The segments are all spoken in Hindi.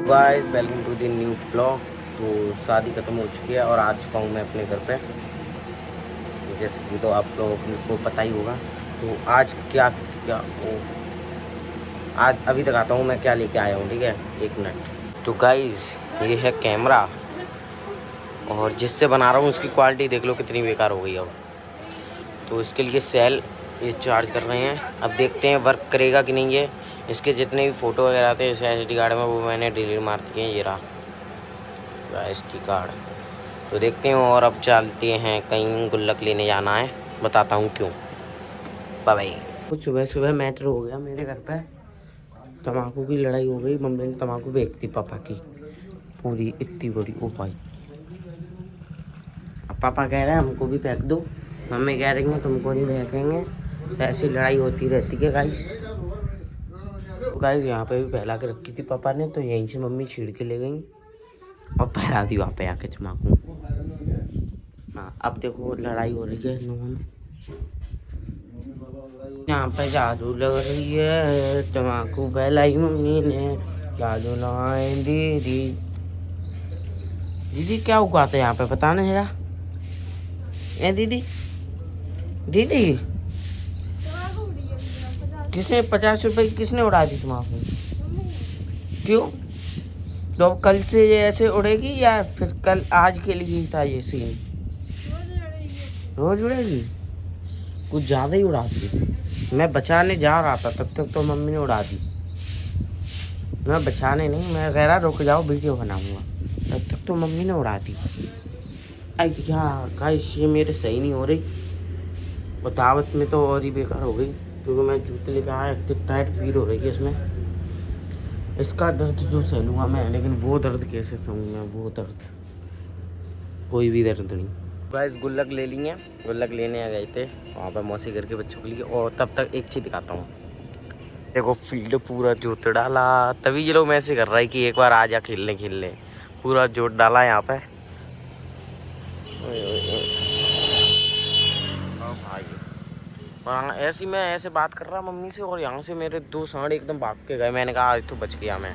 Guys welcome to the new blog. तो शादी खत्म हो चुकी है और आ चुका हूँ मैं अपने घर पे, जैसे कि तो आप लोगों को पता ही होगा। तो आज क्या क्या आज अभी तक आता हूँ मैं क्या लेके आया हूँ, ठीक है, एक मिनट। तो गाइस ये है कैमरा और जिससे बना रहा हूँ उसकी क्वालिटी देख लो कितनी बेकार हो गई अब। तो इसके लिए सेल ये चार्ज कर रहे हैं, अब देखते हैं वर्क करेगा कि नहीं। ये इसके जितने भी फ़ोटो वगैरह आते हैं इस SD कार्ड में वो मैंने डिलीट मार दिए हैं। ये रहा SD कार्ड। तो देखते हैं और अब चलते हैं, कहीं गुल्लक लेने जाना है, बताता हूँ क्यों। Bye bye. कुछ सुबह सुबह मैटर हो गया मेरे घर पे, तम्बाकू की लड़ाई हो गई। मम्मी ने तम्बाकू फेंक दी पापा की, पूरी इतनी बड़ी। ओ भाई, अब पापा कह रहे हैं हमको भी फेंक दो, मम्मी कह रही हैं तुमको नहीं फेंकेंगे। तो ऐसी लड़ाई होती रहती है गाइस। तो गाइस यहाँ पे भी फैला के रखी थी पापा ने, तो यहीं से मम्मी छीड़ के ले गई और फैला दी वहाँ पे आके तम्बाकू। हाँ अब देखो लड़ाई हो रही है इन लोगों में। यहाँ पे जादू लग रही है, तम्बाकू फैलाई मम्मी ने, जादू लगाए दीदी। दीदी क्या उगाते हैं यहाँ पे बताना जरा। ए दीदी, दीदी किसने 50 रुपए की किसने उड़ा दी तम्बाकू? क्यों? तो अब कल से ये ऐसे उड़ेगी या फिर कल आज के लिए ही था ये सीन? रोज उड़ेगी? कुछ ज़्यादा ही उड़ाती। मैं बचाने जा रहा था तब तक तो मम्मी ने उड़ा दी। मैं बचाने नहीं, मैं कह रहा रुक जाओ वीडियो बनाऊंगा, तब तक तो मम्मी ने उड़ा दी। यार गाइस ये मेरे सही नहीं हो रही, और दावत में तो और ही बेकार हो गई, क्योंकि मैं जूते लेकर आया, इतनी टाइट भीड़ हो रही है इसमें। इसका दर्द जो सह लूँगा मैं, लेकिन वो दर्द कैसे सहूँ मैं? वो दर्द, कोई भी दर्द नहीं। गाइस गुल्लक ले लिए, गुल्लक लेने आ गए थे वहाँ पर मौसी घर के बच्चों के लिए। और तब तक एक चीज़ दिखाता हूँ, देखो फील्ड पूरा जोत डाला, तभी ये लोग मैसेज कर रहा है कि एक बार आ जा खेलने। पूरा जोत डाला यहाँ पे। और ऐसी मैं ऐसे बात कर रहा मम्मी से, और यहाँ से मेरे 2 सांड एकदम भाग के गए। मैंने कहा आज तो बच गया मैं,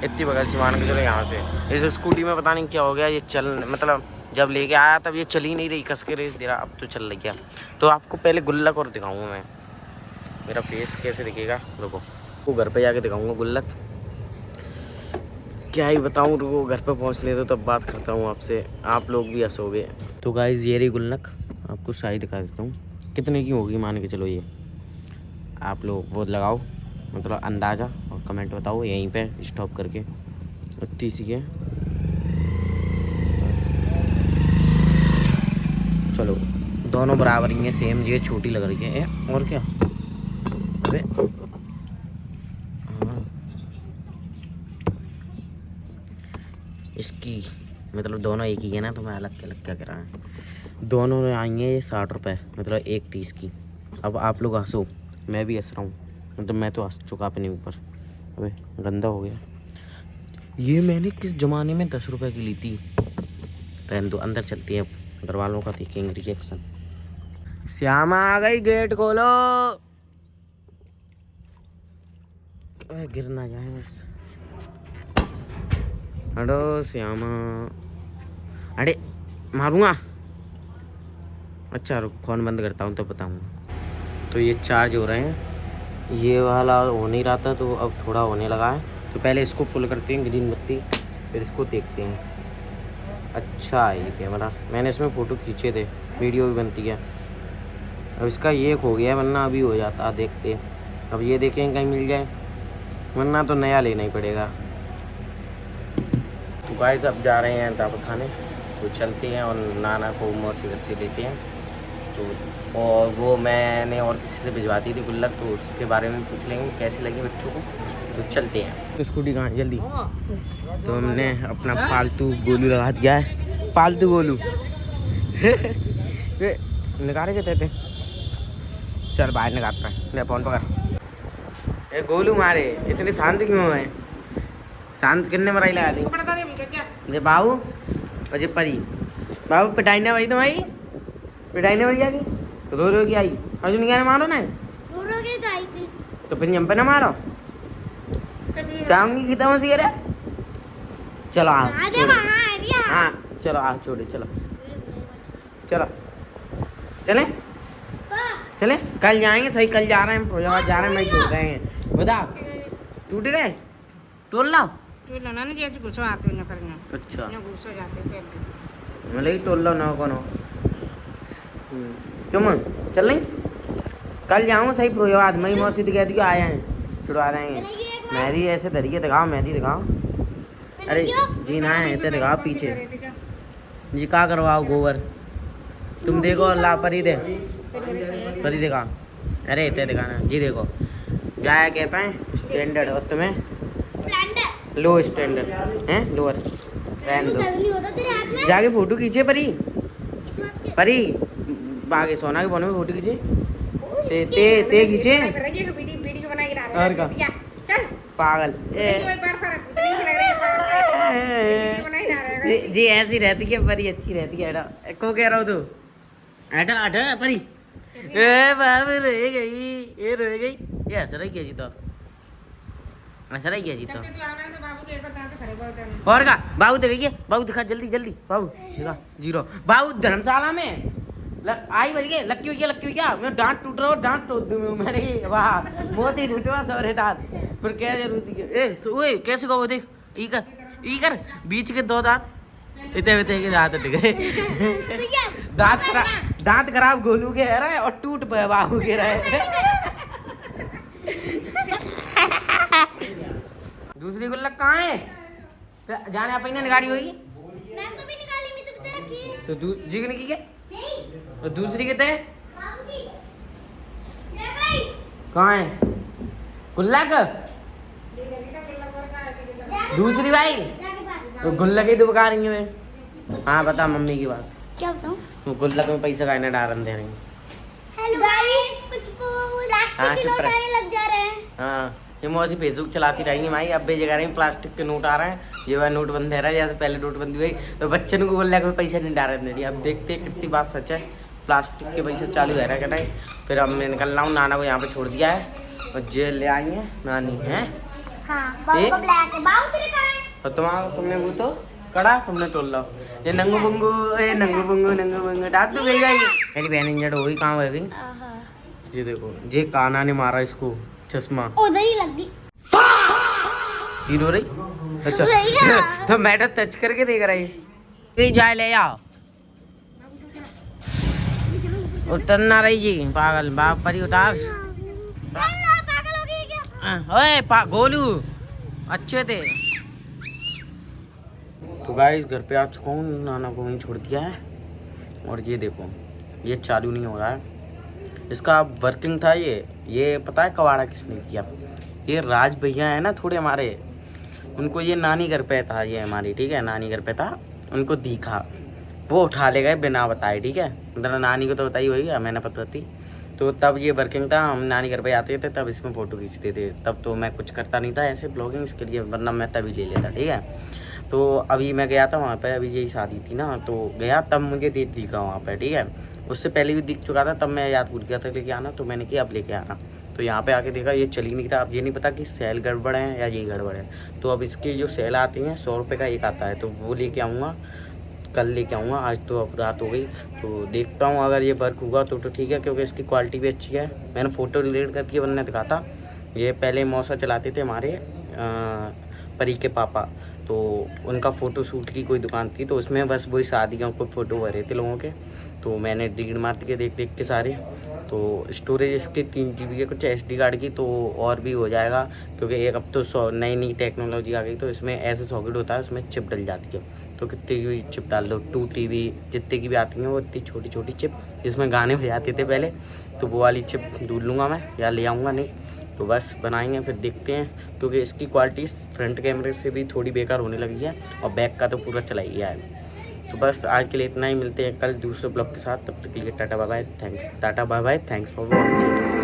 इतनी बगल से मान के चलो। यहाँ से इस स्कूटी में पता नहीं क्या हो गया, ये चल मतलब जब लेके आया तब ये चल ही नहीं रही, कस के रेस दे रहा, अब तो चल रही है। तो आपको पहले गुल्लक और दिखाऊंगा मैं, मेरा फेस कैसे दिखेगा रुको, वो घर पे जाके दिखाऊंगा गुल्लक। क्या ही बताऊँ, रुको घर पे पहुँचने दो तब बात करता हूँ आपसे, आप लोग भी हंसोगे। तो गाइस ये रही गुल्लक, आपको शाही दिखा देता हूँ कितने की होगी मान के चलो। ये आप लोग वो लगाओ मतलब अंदाज़ा, और कमेंट बताओ यहीं पे स्टॉप करके। 30 की है, चलो दोनों बराबर ही हैं सेम। ये छोटी लग रही है और क्या। अरे हाँ, इसकी मतलब दोनों एक ही है ना, तो मैं अलग क्या करा है। दोनों में आई हैं ये 60 रुपये, मतलब एक 30 की। अब आप लोग हंसो, मैं भी हंस रहा हूँ, मतलब मैं तो हंस चुका अपने ऊपर। अबे गंदा हो गया। ये मैंने किस ज़माने में 10 रुपये की ली थी। रहने दो, अंदर चलती है, घर वालों का देखेंगे रिएक्शन। श्यामा आ गई, गेट खोलो। गिर ना जाए बस। हटो श्यामा, अरे मारूंगा। अच्छा रुक, फ़ोन बंद करता हूँ तो बताऊँगा। तो ये चार्ज हो रहे हैं, ये वाला हो नहीं रहा था तो अब थोड़ा होने लगा है। तो पहले इसको फुल करते हैं ग्रीन बत्ती, फिर इसको देखते हैं। अच्छा ये कैमरा, मैंने इसमें फ़ोटो खींचे थे, वीडियो भी बनती है। अब इसका ये हो गया है, वरना अभी हो जाता, देखते हैं। अब ये देखें कहीं मिल जाए, वरना तो नया लेना ही पड़ेगा। तो गाइस अब जा रहे हैं दावत खाने, तो चलते हैं और नाना को मौसी रस्सी लेते हैं। तो और वो मैंने और किसी से भिजवा दी थी गुल्लक, तो उसके बारे में पूछ लेंगे कैसी लगी बच्चों को। तो चलते हैं। स्कूटी कहाँ जल्दी। तो हमने अपना पालतू गोलू लगा दिया है, पालतू गोलू। निकाले के थे, चल बाहर निकालता है, ले फोन पकड़। ए गोलू मारे इतने शांत क्यों है? शांत किन्ने मराई लगा दी जे बाबू अजय परी बाबू पिटाई ना भाई तुम्हारी, पिटाई ना भैया की रो रो की आई। अर्जुन क्या मारो ना, तो फिर हम पे ना मारो। चाहूंगी कितना सी है चलो हाँ चलो आ छोड़े चलो चलो चले चले कल जाएंगे सही कल जा रहे हैं फिरोजाबाद जा रहे हैं मैं छोड़ देंगे बता टूट गए टोल लाओ ना जैसे गुस्सा आते हैं करना अच्छा ना गुस्सा जाते पहले मतलब टोल लो ना कोनो तुम चल नहीं कल जाऊँ सही फिरोजाबाद मई मौसी तो कहती आए हैं छुड़वा देंगे मेहंदी ऐसे तरीके दिखाओ मेहंदी दिखाओ अरे जी ना है इतने दिखाओ पीछे जी क्या करवाओ गोबर तुम देखो अल्लाह परी दे परी दिखा अरे इतने दिखाना जी देखो जाया कहता है स्टैंडर्ड और तुम्हें लो स्टैंडर्ड हैं लोअर रहने दो जाके फोटो खींचे परी परी बागे सोना के बोने में फोटो खींचे ते खींचे और का पागल जी ऐसी रहती है परी अच्छी रहती है को कह रहा हूँ तू हटा हटा परी ए बाबू रह गई ये रह गई ये ऐसा रही जी तो ऐसा रही जी तो और का बाबू देखिए बाबू दिखा जल्दी जल्दी बाबू दिखा जीरो बाबू धर्मशाला में आई बज गए लक्की हुई क्या मैं डांट टूट रहा हूँ डांट टूट दूँ मेरे वाह मोती टूटवा सवरे डांट फिर क्या जरूरत है ओए कैसे को देख ई कर बीच के दो दांत इतने के दांत उठ गए दांत खराब गोलू के है रहे और टूट पे बाबू के रहे दूसरी गुल्लक कहाँ है जाने आप निकाली होगी मैं तो भी निकाली मैं तो इधर रखी तो जी की क्या तो दूसरी कितने कहाँ है गुल्लक दूसरी भाई तो गुल्लक ही तो बका रही है मैं हाँ बता मम्मी की बात क्या बताऊं वो गुल्लक में पैसा खाने डारन दे रही हेलो गाइस कुछ प्लास्टिक के नोट आने लग जा रहे हैं हाँ ये मौसी फेसबुक चलाती रहेंगी माई अब जगह रही प्लास्टिक के नोट आ रहे हैं ये वह नोट बंद है रहा है जैसे पहले नोट बंदी हुई तो बच्चे को गुल्लक में पैसा नहीं डाल रहे अब देखते हैं कितनी बात सच है प्लास्टिक के पैसे चालू है रहा है नहीं फिर अब मैं निकल रहा हूँ नाना को यहाँ पे छोड़ दिया है और जेल ले आई है नानी है और तुमने वो तो कड़ा तुमने तोड़ लो ये नंगू बंगू डांत तो गई मेरी बहन इंजर्ड हो गई कहाँ हो गई ये देखो ये काना ने मारा इसको चश्मा उधर ही लग गई हीरो रही अच्छा तो मैडम टच करके देख रही जाए ले जाओ उतरना रही जी पागल बाप परी उतार पागल हो गई क्या ओए गोलू अच्छे थे तो गाइस घर पे आ चुका हूँ नाना को वहीं छोड़ दिया है और ये देखो ये चालू नहीं हो रहा है इसका वर्किंग था ये पता है कबाड़ा किसने किया ये राज भैया है ना थोड़े हमारे उनको ये नानी घर पे था ये हमारी ठीक है नानी घर पे था उनको दिखा वो उठा ले गए बिना बताए ठीक है मतलब नानी को तो बताई होगी मैंने पता थी तो तब ये वर्किंग था हम नानी घर पे आते थे तब इसमें फ़ोटो खींचते थे तब तो मैं कुछ करता नहीं था ऐसे ब्लॉगिंग इसके लिए वरना मैं तभी ले लेता ठीक है तो अभी मैं गया था वहाँ पे अभी यही शादी थी ना तो गया तब मुझे दिखा वहाँ पे ठीक है उससे पहले भी दिख चुका था तब मैं याद भूल गया था लेके आना तो मैंने किया अब लेके आना तो यहाँ पे आके देखा ये चली नहीं रहा अब ये नहीं पता कि सेल गड़बड़ है या ये गड़बड़ है तो अब इसके जो सेल आती हैं 100 रुपये का एक आता है तो वो लेके आऊँगा कल लेके आऊँगा आज तो अब रात हो गई तो देखता हूँ अगर ये वर्क हुआ तो ठीक है क्योंकि इसकी क्वालिटी भी अच्छी है मैंने फ़ोटो रिलेट करके बनने दिखा था ये पहले मौसा चलाते थे हमारे परी के पापा तो उनका फ़ोटो शूट की कोई दुकान थी तो उसमें बस वही शादी का कोई फ़ोटो भरे थे लोगों के तो मैंने रीड मार के देख के सारे तो स्टोरेज इसकी 3 GB है कुछ SD कार्ड की तो और भी हो जाएगा क्योंकि एक अब तो नई टेक्नोलॉजी आ गई तो इसमें ऐसे सॉकेट होता है उसमें चिप डल जाती है तो कितने की भी चिप डाल दो 2 TB जितने की भी आती हैं वो इतनी छोटी छोटी चिप जिसमें गाने बजाते थे पहले तो वो वाली चिप ढूंढ लूँगा मैं या ले आऊँगा नहीं तो बस बनाएंगे फिर देखते हैं क्योंकि इसकी क्वालिटी फ्रंट कैमरे से भी थोड़ी बेकार होने लगी है और बैक का तो पूरा चला ही गया है तो बस आज के लिए इतना ही मिलते हैं कल दूसरे ब्लॉग के साथ तब तक के लिए tata bye bye thanks for watching.